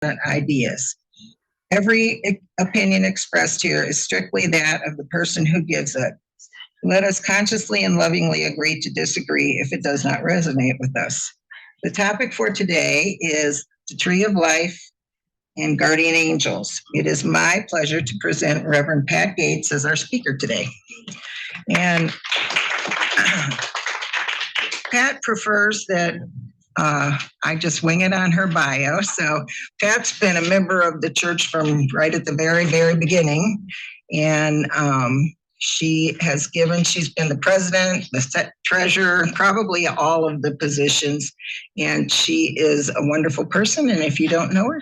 ideas. Every opinion expressed here is strictly that of the person who gives it. Let us consciously and lovingly agree to disagree if it does not resonate with us. The topic for today is the Tree of Life and Guardian Angels. It is my pleasure to present Reverend Pat Gates as our speaker today. And Pat prefers that I just wing it on her bio. So Pat's been a member of the church from right at the very, very beginning. And she's been the president, the treasurer, probably all of the positions. And she is a wonderful person. And if you don't know her,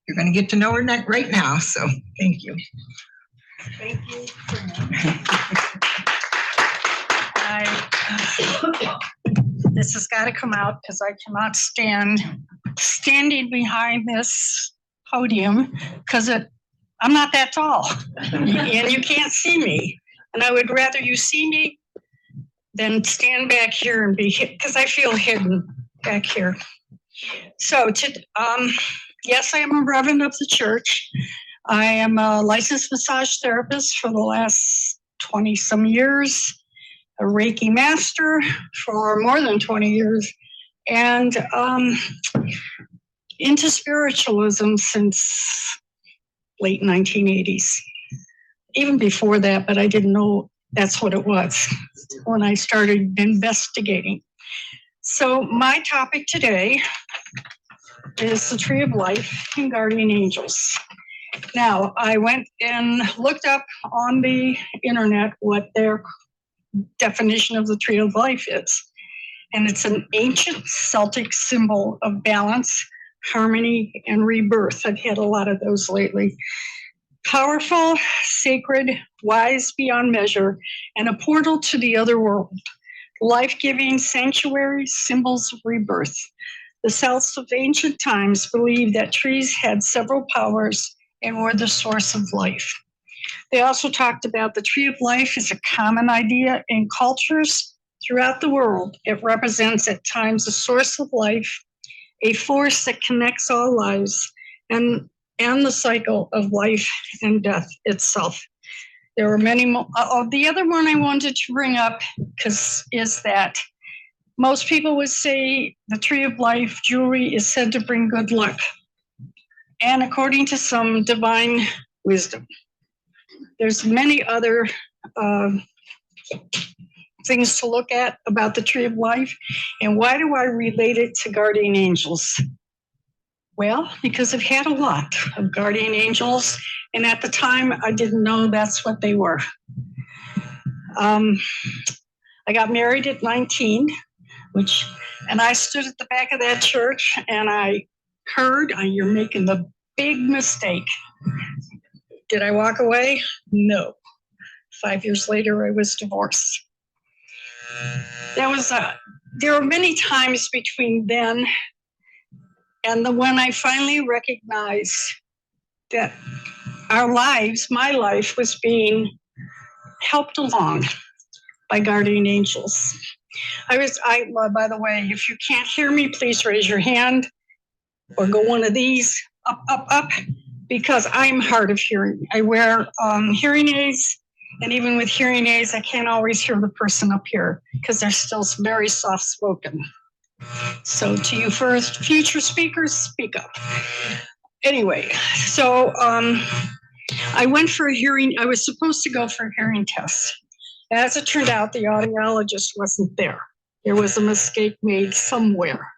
you're going to get to know her right now. So thank you. Thank you. This has got to come out because I cannot standing behind this podium because I'm not that tall and you can't see me. And I would rather you see me than stand back here and be hit because I feel hidden back here. So, yes, I am a reverend of the church. I am a licensed massage therapist for the last 20 some years. A Reiki master for more than 20 years, and into spiritualism since late 1980s. Even before that, but I didn't know that's what it was when I started investigating. So my topic today is the Tree of Life and Guardian Angels. Now, I went and looked up on the internet what their definition of the Tree of Life is. And it's an ancient Celtic symbol of balance, harmony, and rebirth. I've had a lot of those lately. Powerful, sacred, wise beyond measure, and a portal to the other world. Life-giving sanctuaries, symbols of rebirth. The Celts of ancient times believed that trees had several powers and were the source of life. They also talked about the Tree of Life is a common idea in cultures throughout the world. It represents at times a source of life, a force that connects all lives, and the cycle of life and death itself. There were many more. The other one I wanted to bring up is that most people would say the Tree of Life jewelry is said to bring good luck. And according to some divine wisdom, there's many other things to look at about the Tree of Life. And why do I relate it to guardian angels? Well, because I've had a lot of guardian angels. And at the time, I didn't know that's what they were. I got married at 19, and I stood at the back of that church and I heard, you're making the big mistake. Did I walk away? No. 5 years later, I was divorced. There were many times between then and when I finally recognized that our lives, my life, was being helped along by guardian angels. By the way, if you can't hear me, please raise your hand or go one of these, up, up, up. Because I'm hard of hearing. I wear hearing aids, and even with hearing aids, I can't always hear the person up here because they're still very soft-spoken. So to you first, future speakers, speak up. Anyway, so I went for a hearing. I was supposed to go for a hearing test. As it turned out, the audiologist wasn't there. There was a mistake made somewhere.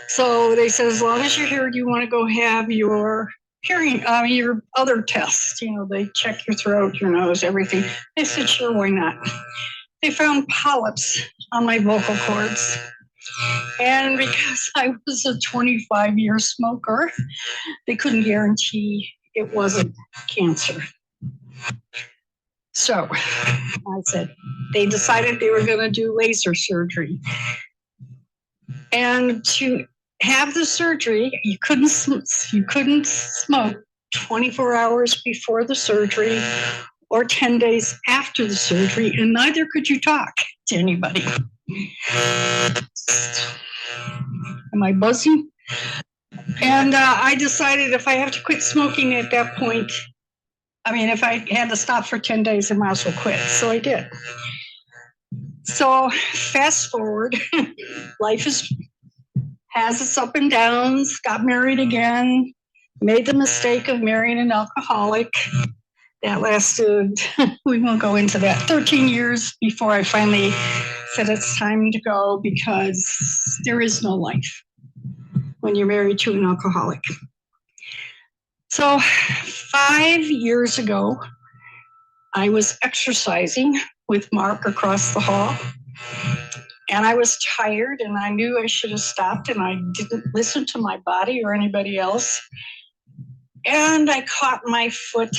So they said, as long as you're here, you want to go have your hearing, your other tests, they check your throat, your nose, everything. I said, sure, why not? They found polyps on my vocal cords. And because I was a 25-year smoker, they couldn't guarantee it wasn't cancer. So I said, they decided they were going to do laser surgery. And to have the surgery, you couldn't smoke 24 hours before the surgery or 10 days after the surgery, and neither could you talk to anybody. Am I buzzing? And I decided if I have to quit smoking at that point, I mean, if I had to stop for 10 days, I might as well quit. So I did. So fast forward, life has its up and downs, got married again, made the mistake of marrying an alcoholic. That lasted, we won't go into that, 13 years before I finally said it's time to go, because there is no life when you're married to an alcoholic. So 5 years ago, I was exercising with Mark across the hall, and I was tired, and I knew I should have stopped, and I didn't listen to my body or anybody else. And I caught my foot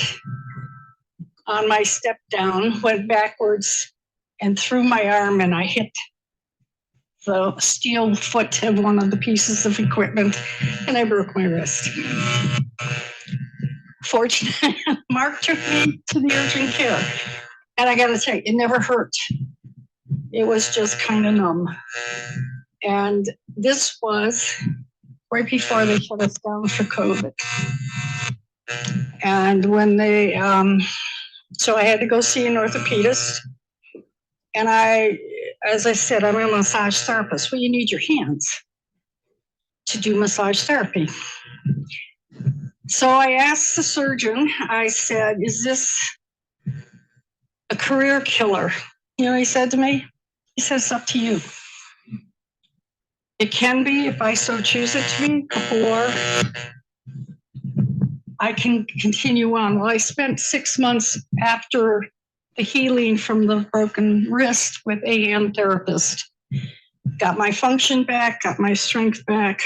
on my step down, went backwards and threw my arm, and I hit the steel foot of one of the pieces of equipment, and I broke my wrist. Fortunately, Mark took me to the urgent care, and I got to tell you, it never hurt. It was just kind of numb. And this was right before they shut us down for COVID. And when they, so I had to go see an orthopedist. And as I said, I'm a massage therapist. Well, you need your hands to do massage therapy. So I asked the surgeon, I said, is this a career killer? You know, he said to me, he said, it's up to you. It can be if I so choose it to be, or I can continue on. Well, I spent 6 months after the healing from the broken wrist with a hand therapist. Got my function back, got my strength back.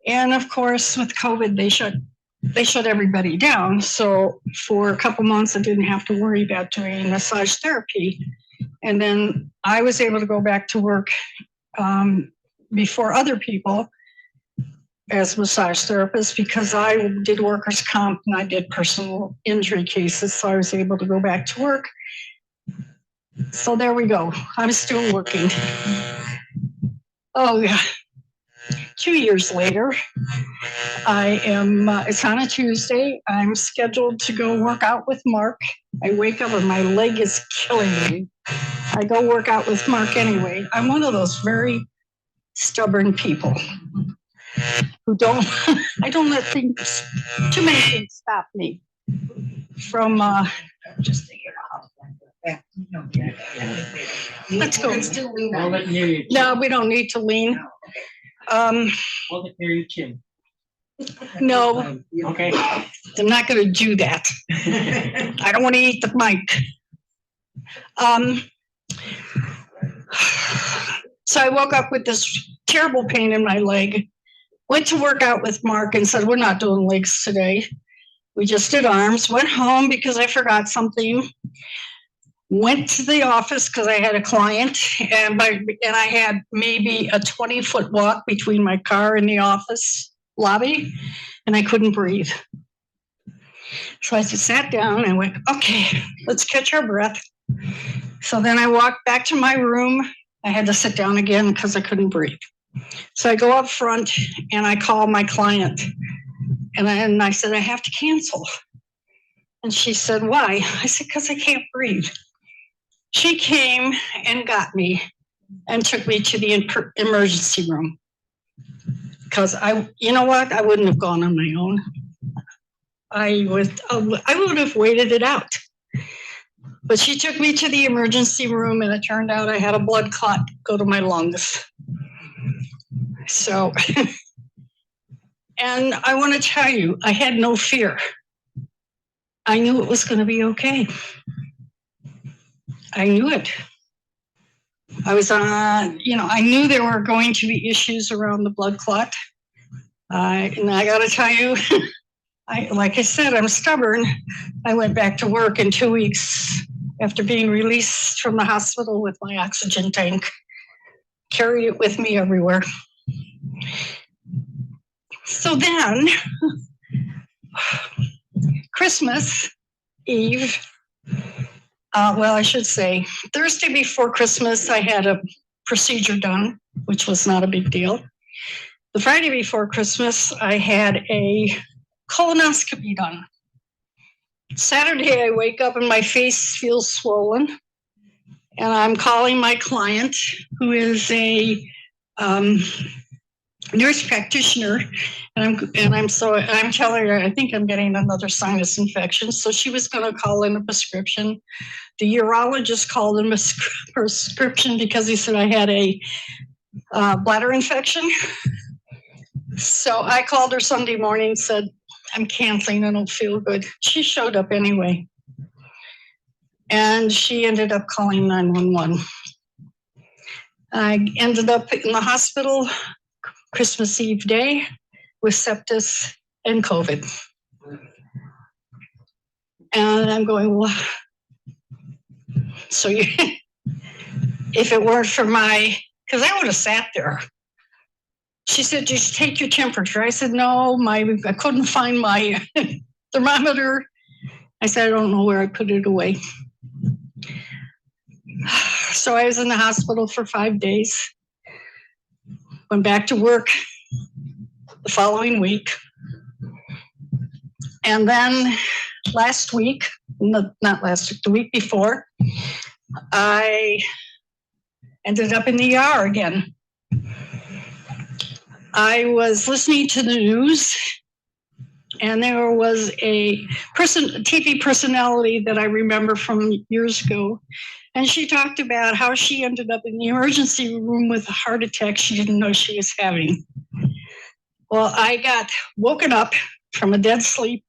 And of course, with COVID, they shut everybody down. So for a couple months, I didn't have to worry about doing massage therapy. And then I was able to go back to work before other people as massage therapist, because I did workers' comp and I did personal injury cases. So I was able to go back to work. So there we go. I'm still working. Oh, yeah. 2 years later, I am, it's on a Tuesday. I'm scheduled to go work out with Mark. I wake up and my leg is killing me. I go work out with Mark anyway. I'm one of those very stubborn people who I don't let things, too many things stop me from, just thinking about let's go. No, we don't need to lean. Your chin. No. Okay. I'm not going to do that. I don't want to eat the mic. So I woke up with this terrible pain in my leg, went to work out with Mark and said, we're not doing legs today. We just did arms, went home because I forgot something, went to the office because I had a client, and I had maybe a 20-foot walk between my car and the office lobby, and I couldn't breathe. So I just sat down and went, okay, let's catch our breath. So then I walked back to my room. I had to sit down again because I couldn't breathe. So I go up front and I call my client, and I said, I have to cancel. And she said, why? I said, because I can't breathe. She came and got me and took me to the emergency room. Because you know what? I wouldn't have gone on my own. I would have waited it out. But she took me to the emergency room, and it turned out I had a blood clot go to my lungs. So, and I want to tell you, I had no fear. I knew it was going to be okay. I knew it. I was I knew there were going to be issues around the blood clot. And I got to tell you, like I said, I'm stubborn. I went back to work in 2 weeks after being released from the hospital with my oxygen tank. Carried it with me everywhere. So then, Christmas Eve, I should say, Thursday before Christmas, I had a procedure done, which was not a big deal. The Friday before Christmas, I had a colonoscopy done. Saturday, I wake up and my face feels swollen. And I'm calling my client, who is a nurse practitioner, and I'm telling her I think I'm getting another sinus infection. So she was going to call in a prescription. The urologist called in a prescription because he said I had a bladder infection. So I called her Sunday morning, said I'm canceling, I don't feel good. She showed up anyway, and she ended up calling 911. I ended up in the hospital Christmas Eve day with sepsis and COVID. And I'm going, well, so if it weren't for because I would have sat there. She said, just take your temperature. I said, no, I couldn't find my thermometer. I said, I don't know where I put it away. So I was in the hospital for 5 days. Went back to work the following week. And then last week, not last week, the week before, I ended up in the ER again. I was listening to the news, and there was a TV personality that I remember from years ago, and she talked about how she ended up in the emergency room with a heart attack she didn't know she was having. Well, I got woken up from a dead sleep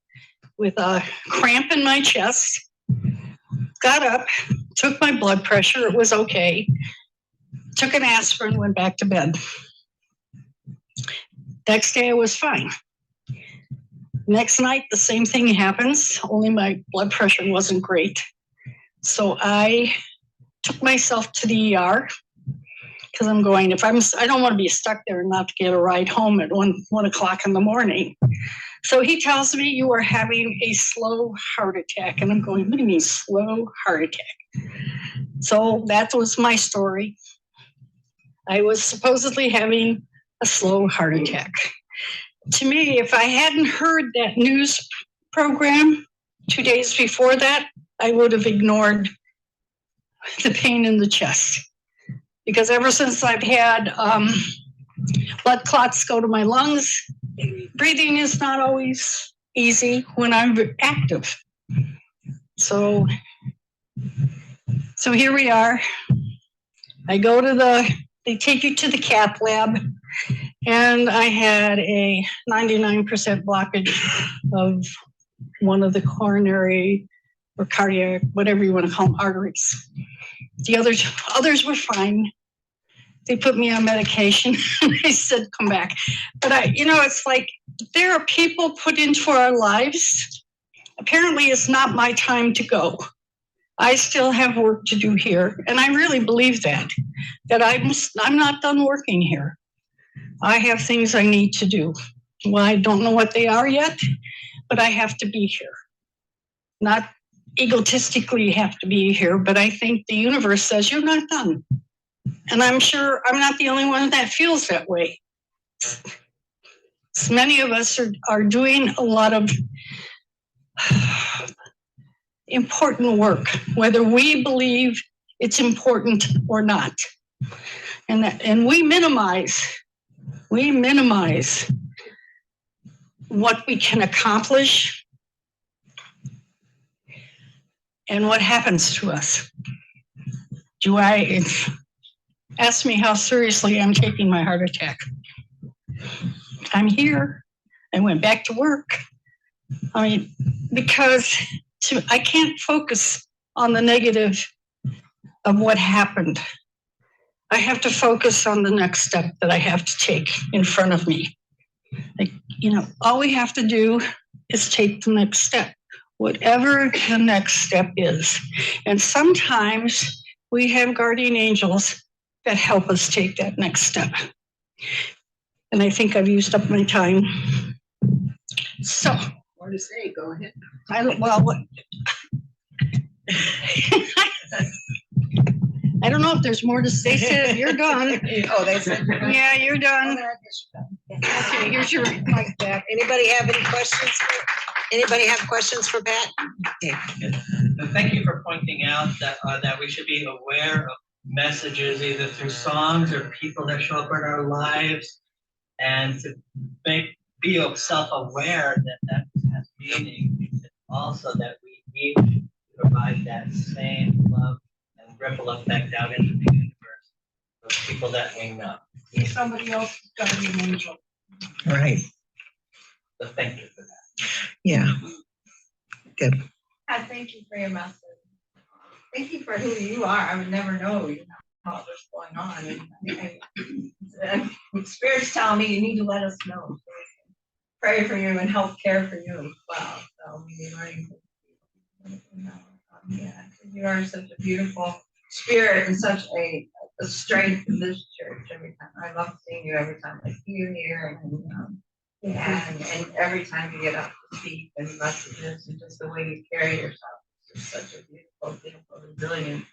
with a cramp in my chest, got up, took my blood pressure, it was okay, took an aspirin, went back to bed. Next day I was fine. Next night, the same thing happens, only my blood pressure wasn't great. So I took myself to the ER because I'm going, I don't want to be stuck there and not to get a ride home at 1 o'clock in the morning. So he tells me you are having a slow heart attack. And I'm going, what do you mean slow heart attack? So that was my story. I was supposedly having a slow heart attack. To me, if I hadn't heard that news program 2 days before that, I would have ignored the pain in the chest. Because ever since I've had blood clots go to my lungs, breathing is not always easy when I'm active. So here we are. I go to they take you to the cath lab, and I had a 99% blockage of one of the coronary or cardiac, whatever you want to call them, arteries. The others were fine. They put me on medication and they said, come back. But it's like there are people put into our lives. Apparently it's not my time to go. I still have work to do here. And I really believe that I'm not done working here. I have things I need to do. Well, I don't know what they are yet, but I have to be here. Not egotistically have to be here, but I think the universe says you're not done. And I'm sure I'm not the only one that feels that way. So many of us are doing a lot of important work, whether we believe it's important or not. And we minimize what we can accomplish and what happens to us. Ask me how seriously I'm taking my heart attack. I'm here. I went back to work. Because I can't focus on the negative of what happened. I have to focus on the next step that I have to take in front of me. All we have to do is take the next step, whatever the next step is. And sometimes we have guardian angels that help us take that next step. And I think I've used up my time. So. More to say, go ahead. I don't know if there's more to say. Sid, you're done. Oh, they said. Yeah, you're done. Okay, here's your mic back. Anybody have any questions? Anybody have questions for Pat? Okay. Thank you for pointing out that we should be aware of messages either through songs or people that show up in our lives, and to be self-aware that has meaning. Also, that we need to provide that same love and ripple effect out into the universe of people that we know. Be somebody else's guardian angel. Right. So thank you for that. Yeah. Good. Thank you for your message. Thank you for who you are. I would never know all this going on. And Spirit's telling me you need to let us know so we can pray for you and help care for you as well. So we need learning. Yeah, you are such a beautiful spirit and such a strength in this church. Every time I love seeing you. Every time I see you here, and every time you get up to speak and messages and just the way you carry yourself. It's such a beautiful, resilient,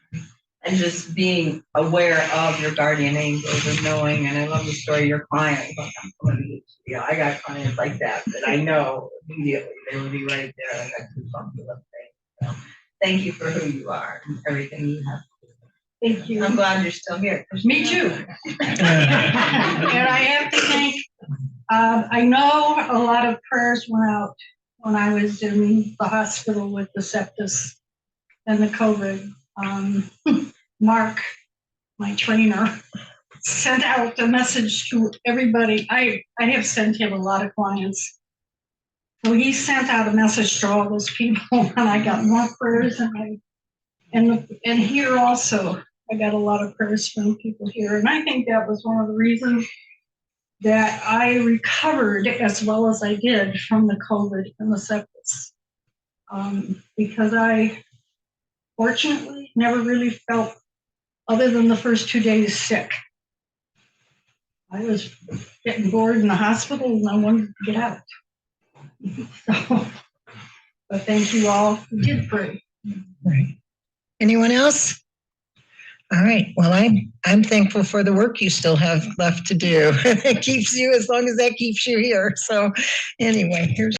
and just being aware of your guardian angels and knowing. And I love the story of your clients. Like, I got clients like that I know immediately they will be right there. I got goosebumps with them. So thank you for who you are and everything you have. Thank you. I'm glad you're still here. Me too. And I have to thank, I know a lot of prayers went out when I was in the hospital with the sepsis and the COVID. Mark, my trainer, sent out a message to everybody. I have sent him a lot of clients. So he sent out a message to all those people, and I got more prayers. And here also, I got a lot of prayers from people here. And I think that was one of the reasons that I recovered as well as I did from the COVID and the sepsis. Because I, fortunately, never really felt, other than the first 2 days, sick. I was getting bored in the hospital and I wanted to get out. So, but thank you all who did pray. Right. Anyone else? All right. Well, I'm thankful for the work you still have left to do. It keeps you, as long as that keeps you here. So anyway, here's